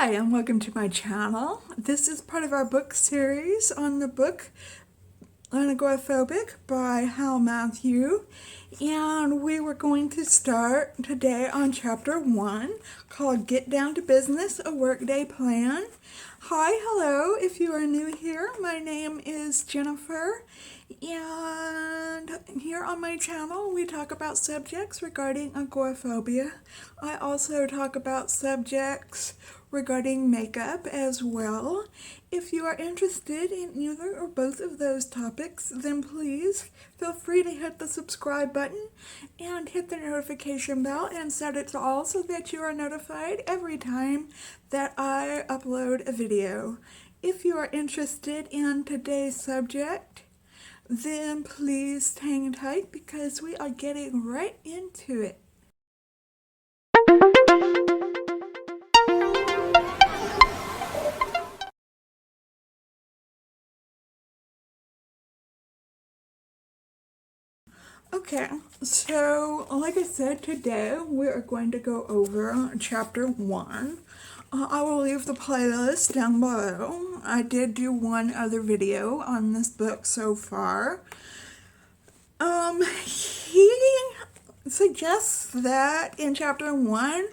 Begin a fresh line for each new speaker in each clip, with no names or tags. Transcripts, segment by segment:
Hi, and welcome to my channel. This is part of our book series on the book Unagoraphobic by Hal Mathew. And we were going to start today on chapter 1 called Get Down to Business, a Workday Plan. Hi, hello, if you are new here, my name is Jennifer. And here on my channel, we talk about subjects regarding agoraphobia. I also talk about subjects regarding makeup as well. If you are interested in either or both of those topics, then please feel free to hit the subscribe button and hit the notification bell and set it to all so that you are notified every time that I upload a video. If you are interested in today's subject, then please hang tight because we are getting right into it. Okay, so like I said, today we are going to go over chapter 1. I will leave the playlist down below. I did do one other video on this book so far. He suggests that in chapter 1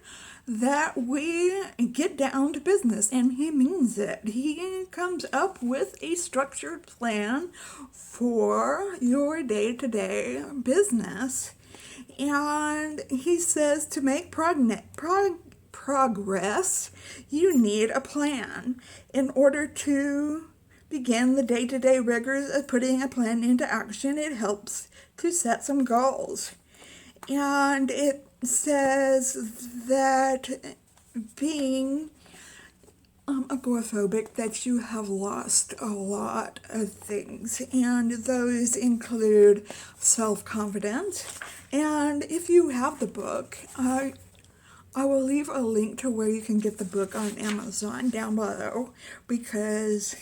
that we get down to business, and he means it. He comes up with a structured plan for your day-to-day business, and he says to make progress, you need a plan. In order to begin the day-to-day rigors of putting a plan into action, it helps to set some goals. And it says that being agoraphobic, that you have lost a lot of things, and those include self-confidence. And if you have the book, I will leave a link to where you can get the book on Amazon down below, because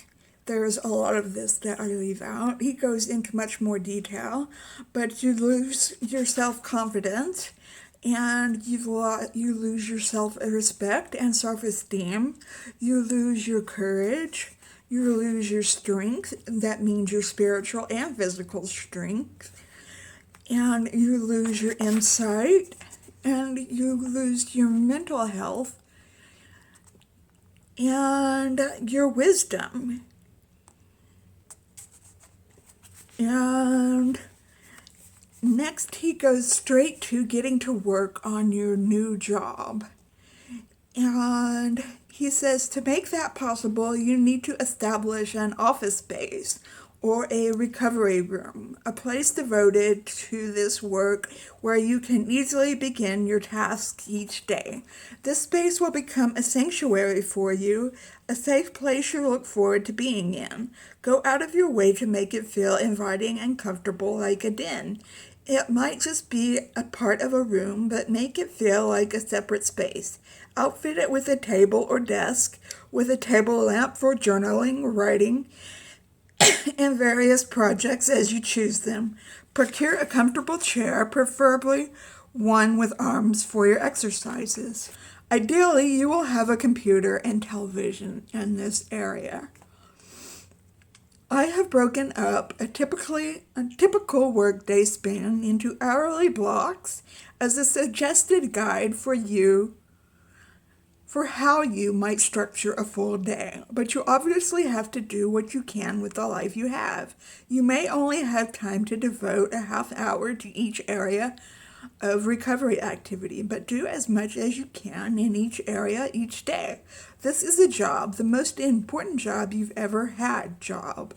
there's a lot of this that I leave out. He goes into much more detail, but you lose your self-confidence, and you lose your self-respect and self-esteem. You lose your courage. You lose your strength. That means your spiritual and physical strength. And you lose your insight. And you lose your mental health. And your wisdom. And next, he goes straight to getting to work on your new job. And he says to make that possible, you need to establish an office space or a recovery room, a place devoted to this work where you can easily begin your tasks each day. This space will become a sanctuary for you, a safe place you look forward to being in. Go out of your way to make it feel inviting and comfortable, like a den. It might just be a part of a room, but make it feel like a separate space. Outfit it with a table or desk, with a table lamp for journaling, writing, and various projects as you choose them. Procure a comfortable chair, preferably one with arms for your exercises. Ideally, you will have a computer and television in this area. I have broken up a typical workday span into hourly blocks as a suggested guide for you for how you might structure a full day, but you obviously have to do what you can with the life you have. You may only have time to devote a half hour to each area of recovery activity, but do as much as you can in each area each day. This is a job, the most important job you've ever had job.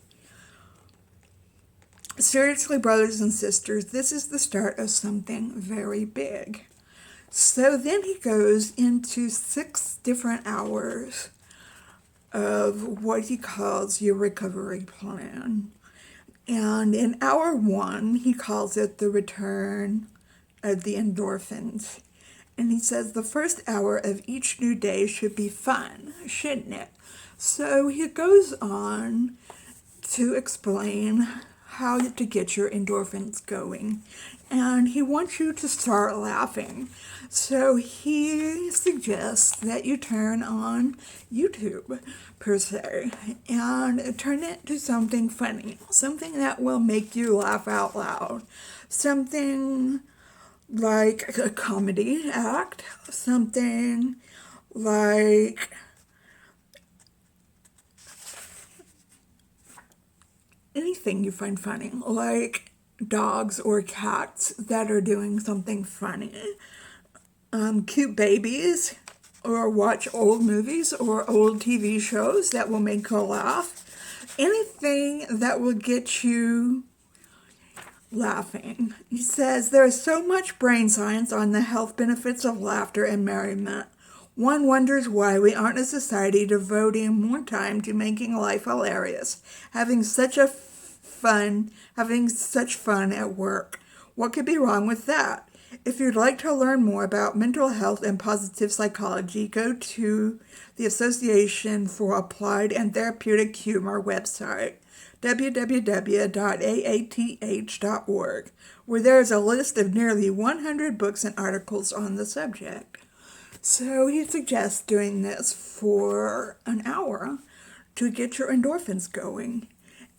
Seriously, brothers and sisters, this is the start of something very big. So then he goes into 6 different hours of what he calls your recovery plan. And in hour 1, he calls it the return of the endorphins. And he says the first hour of each new day should be fun, shouldn't it? So he goes on to explain how to get your endorphins going. And he wants you to start laughing. So he suggests that you turn on YouTube, per se, and turn it to something funny, something that will make you laugh out loud, something like a comedy act, something like anything you find funny, like dogs or cats that are doing something funny, cute babies, or watch old movies or old TV shows that will make you laugh. Anything that will get you laughing. He says there is so much brain science on the health benefits of laughter and merriment. One wonders why we aren't a society devoting more time to making life hilarious, having such fun at work. What could be wrong with that? If you'd like to learn more about mental health and positive psychology, go to the Association for Applied and Therapeutic Humor website, www.aath.org, where there is a list of nearly 100 books and articles on the subject. So he suggests doing this for an hour to get your endorphins going.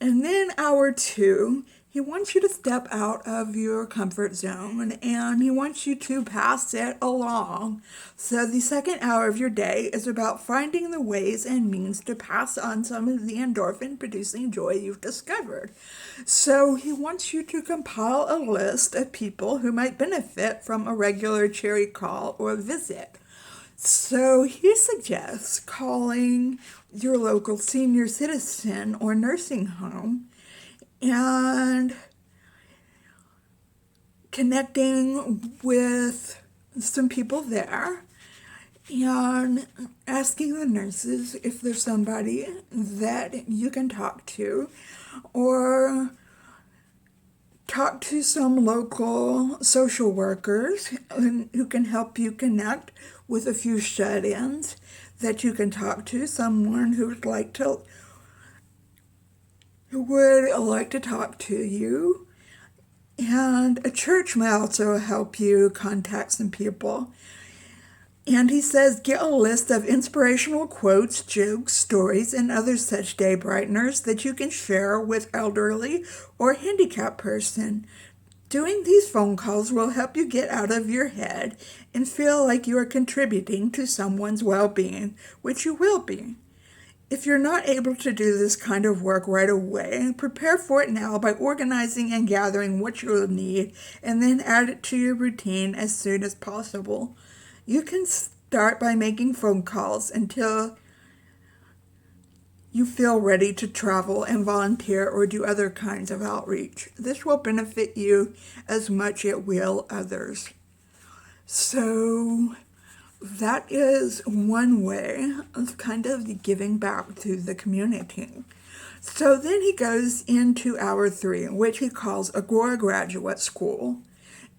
And then hour 2, he wants you to step out of your comfort zone and he wants you to pass it along. So the second hour of your day is about finding the ways and means to pass on some of the endorphin-producing joy you've discovered. So he wants you to compile a list of people who might benefit from a regular cheery call or visit. So he suggests calling your local senior citizen or nursing home and connecting with some people there and asking the nurses if there's somebody that you can talk to, or talk to some local social workers who can help you connect with a few shut-ins that you can talk to, someone who would like to talk to you. And a church may also help you contact some people. And he says, get a list of inspirational quotes, jokes, stories, and other such day brighteners that you can share with elderly or handicapped person. Doing these phone calls will help you get out of your head and feel like you are contributing to someone's well-being, which you will be. If you're not able to do this kind of work right away, prepare for it now by organizing and gathering what you'll need and then add it to your routine as soon as possible. You can start by making phone calls until you feel ready to travel and volunteer or do other kinds of outreach. This will benefit you as much as it will others. So that is one way of kind of giving back to the community. So then he goes into hour 3, which he calls Agora Graduate School.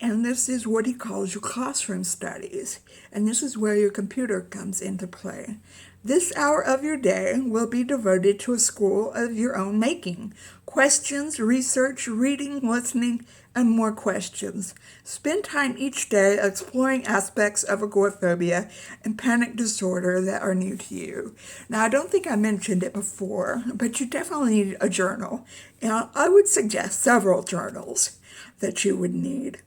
And this is what he calls your classroom studies. And this is where your computer comes into play. This hour of your day will be devoted to a school of your own making. Questions, research, reading, listening, and more questions. Spend time each day exploring aspects of agoraphobia and panic disorder that are new to you. Now, I don't think I mentioned it before, but you definitely need a journal. And I would suggest several journals that you would need.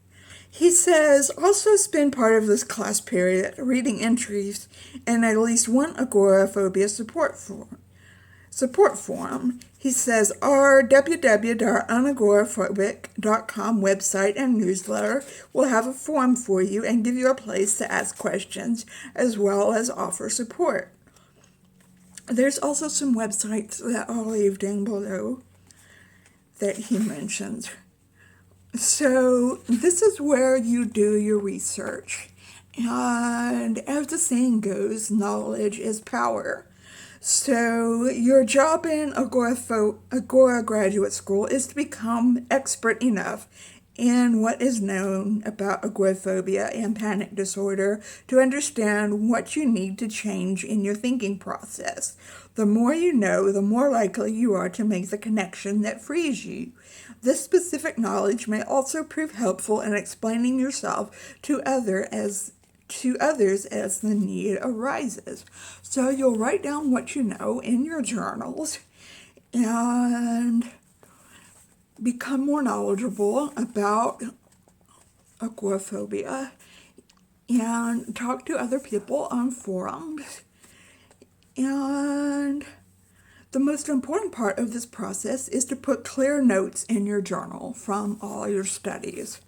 He says, also spend part of this class period reading entries in at least one agoraphobia support forum. He says, our www.unagoraphobic.com website and newsletter will have a forum for you and give you a place to ask questions as well as offer support. There's also some websites that I'll leave down below that he mentions. So this is where you do your research. And as the saying goes, knowledge is power. So your job in Agora Graduate School is to become expert enough in what is known about agoraphobia and panic disorder to understand what you need to change in your thinking process. The more you know, the more likely you are to make the connection that frees you. This specific knowledge may also prove helpful in explaining yourself to others as the need arises. So you'll write down what you know in your journals and become more knowledgeable about agoraphobia and talk to other people on forums. And the most important part of this process is to put clear notes in your journal from all your studies.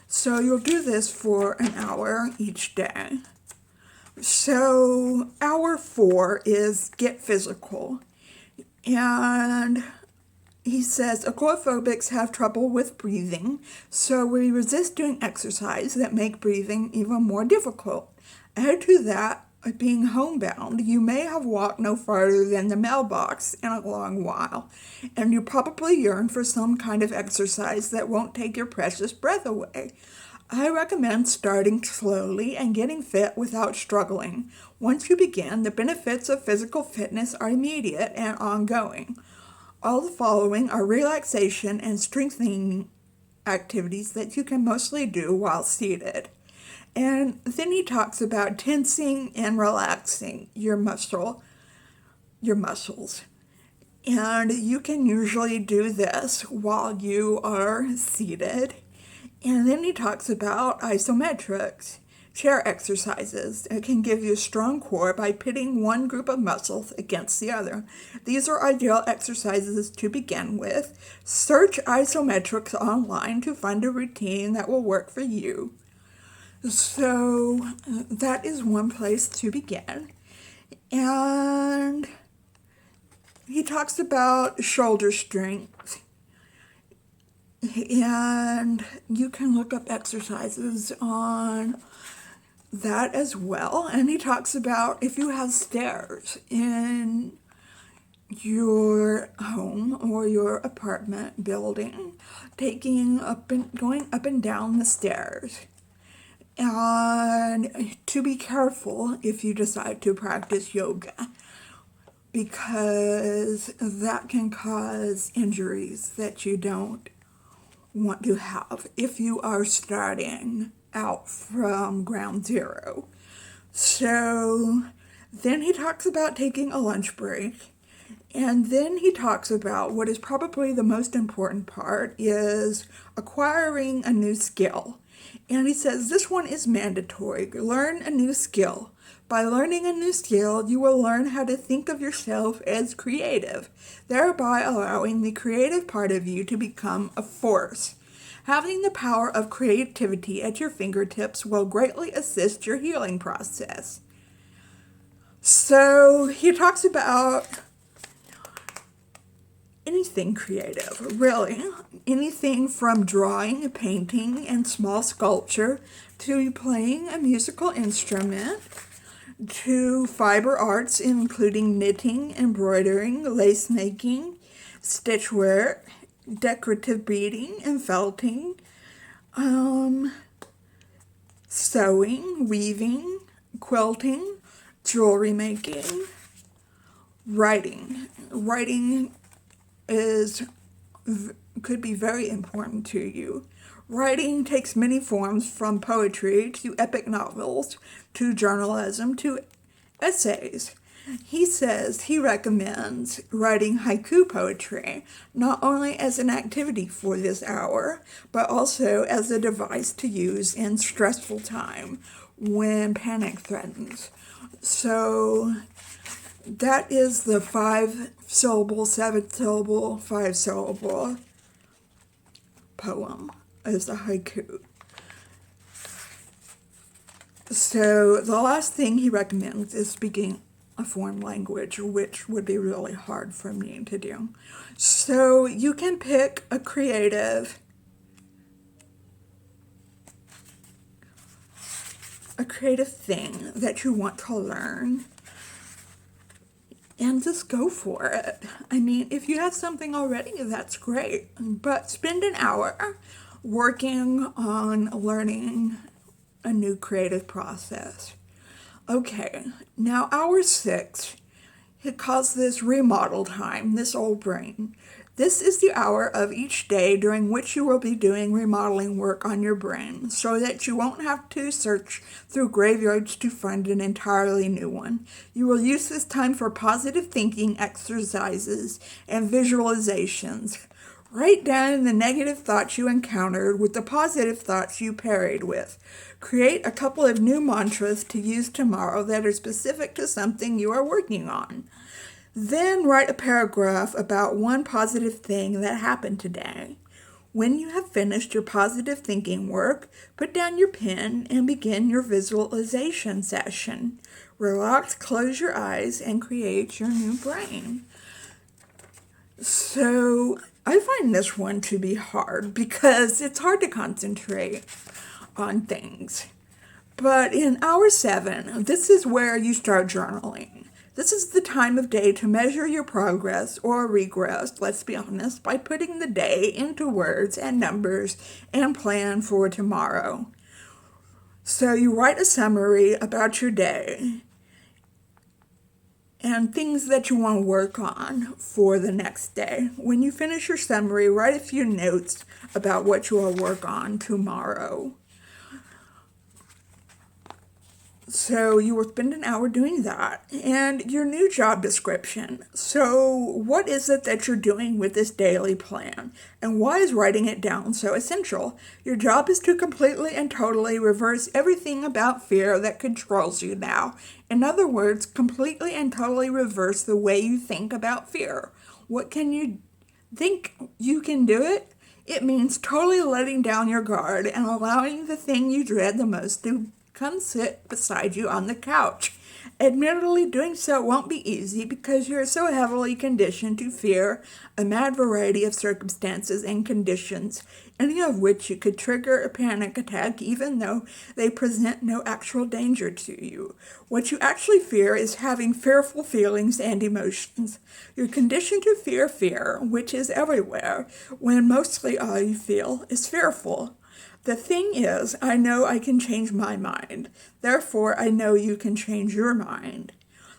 So you'll do this for an hour each day. So hour 4 is get physical. And he says agoraphobics have trouble with breathing, so we resist doing exercise that make breathing even more difficult. Add to that, being homebound, you may have walked no farther than the mailbox in a long while, and you probably yearn for some kind of exercise that won't take your precious breath away. I recommend starting slowly and getting fit without struggling. Once you begin, the benefits of physical fitness are immediate and ongoing. All the following are relaxation and strengthening activities that you can mostly do while seated. And then he talks about tensing and relaxing your muscles. And you can usually do this while you are seated. And then he talks about isometrics, chair exercises. It can give you a strong core by pitting one group of muscles against the other. These are ideal exercises to begin with. Search isometrics online to find a routine that will work for you. So that is one place to begin. And he talks about shoulder strength. And you can look up exercises on that as well. And he talks about if you have stairs in your home or your apartment building, going up and down the stairs. And to be careful if you decide to practice yoga, because that can cause injuries that you don't want to have if you are starting out from ground zero. So then he talks about taking a lunch break, and then he talks about what is probably the most important part is acquiring a new skill. And he says this one is mandatory. Learn a new skill. By learning a new skill, you will learn how to think of yourself as creative, thereby allowing the creative part of you to become a force. Having the power of creativity at your fingertips will greatly assist your healing process. So he talks about anything creative, really. Anything from drawing, painting, and small sculpture to playing a musical instrument, to fiber arts including knitting, embroidering, lace making, stitchwork, decorative beading and felting, sewing, weaving, quilting, jewelry making, writing. Writing could be very important to you. Writing takes many forms, from poetry to epic novels to journalism to essays. He says he recommends writing haiku poetry, not only as an activity for this hour, but also as a device to use in stressful time when panic threatens. So that is the 5-syllable, 7-syllable, 5-syllable poem as a haiku. So the last thing he recommends is speaking a foreign language, which would be really hard for me to do. So you can pick a creative thing that you want to learn and just go for it. I mean, if you have something already, that's great. But spend an hour working on learning a new creative process. Okay, now hour 6, it calls this remodel time, this old brain. This is the hour of each day during which you will be doing remodeling work on your brain so that you won't have to search through graveyards to find an entirely new one. You will use this time for positive thinking exercises and visualizations. Write down the negative thoughts you encountered with the positive thoughts you parried with. Create a couple of new mantras to use tomorrow that are specific to something you are working on. Then write a paragraph about one positive thing that happened today. When you have finished your positive thinking work, put down your pen and begin your visualization session. Relax, close your eyes, and create your new brain. So I find this one to be hard because it's hard to concentrate on things. But in hour 7, this is where you start journaling. This is the time of day to measure your progress or regress, let's be honest, by putting the day into words and numbers and plan for tomorrow. So you write a summary about your day and things that you want to work on for the next day. When you finish your summary, write a few notes about what you will work on tomorrow. So you will spend an hour doing that. And your new job description. So what is it that you're doing with this daily plan? And why is writing it down so essential? Your job is to completely and totally reverse everything about fear that controls you now. In other words, completely and totally reverse the way you think about fear. What can you think you can do it? It means totally letting down your guard and allowing the thing you dread the most to come sit beside you on the couch. Admittedly, doing so won't be easy because you're so heavily conditioned to fear a mad variety of circumstances and conditions, any of which you could trigger a panic attack even though they present no actual danger to you. What you actually fear is having fearful feelings and emotions. You're conditioned to fear fear, which is everywhere, when mostly all you feel is fearful. The thing is, I know I can change my mind. Therefore, I know you can change your mind.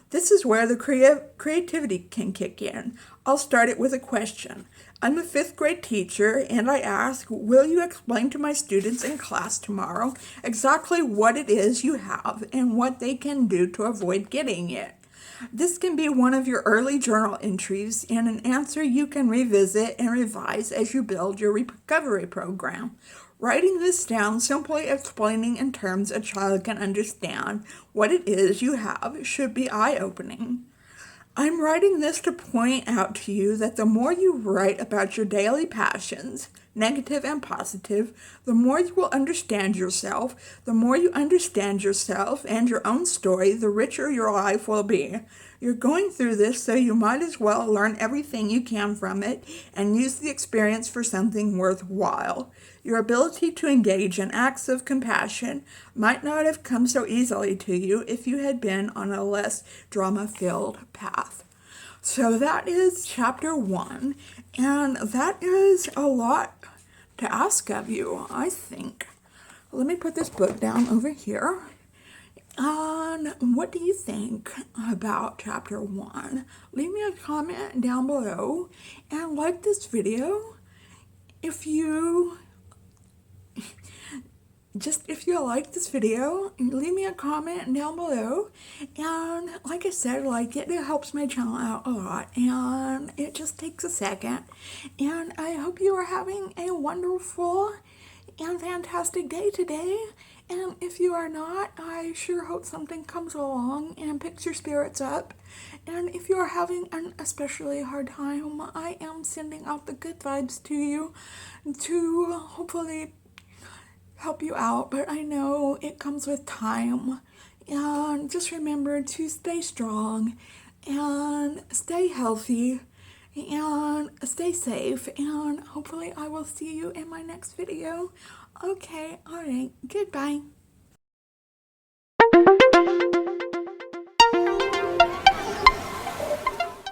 This is where the creativity can kick in. I'll start it with a question. I'm a 5th grade teacher, and I ask, will you explain to my students in class tomorrow exactly what it is you have and what they can do to avoid getting it? This can be one of your early journal entries and an answer you can revisit and revise as you build your recovery program. Writing this down, simply explaining in terms a child can understand what it is you have, should be eye-opening. I'm writing this to point out to you that the more you write about your daily passions, negative and positive, the more you will understand yourself. The more you understand yourself and your own story, the richer your life will be. You're going through this, so you might as well learn everything you can from it and use the experience for something worthwhile. Your ability to engage in acts of compassion might not have come so easily to you if you had been on a less drama-filled path. So that is chapter 1, and that is a lot to ask of you, I think. Let me put this book down over here. And what do you think about chapter 1? Leave me a comment down below and like this video if you like this video. Leave me a comment down below, and like I said, like it helps my channel out a lot, and it just takes a second. And I hope you are having a wonderful and fantastic day today. And if you are not, I sure hope something comes along and picks your spirits up. And if you are having an especially hard time, I am sending out the good vibes to you to hopefully help you out. But I know it comes with time. And just remember to stay strong and stay healthy and stay safe. And hopefully I will see you in my next video. Okay, alright, goodbye.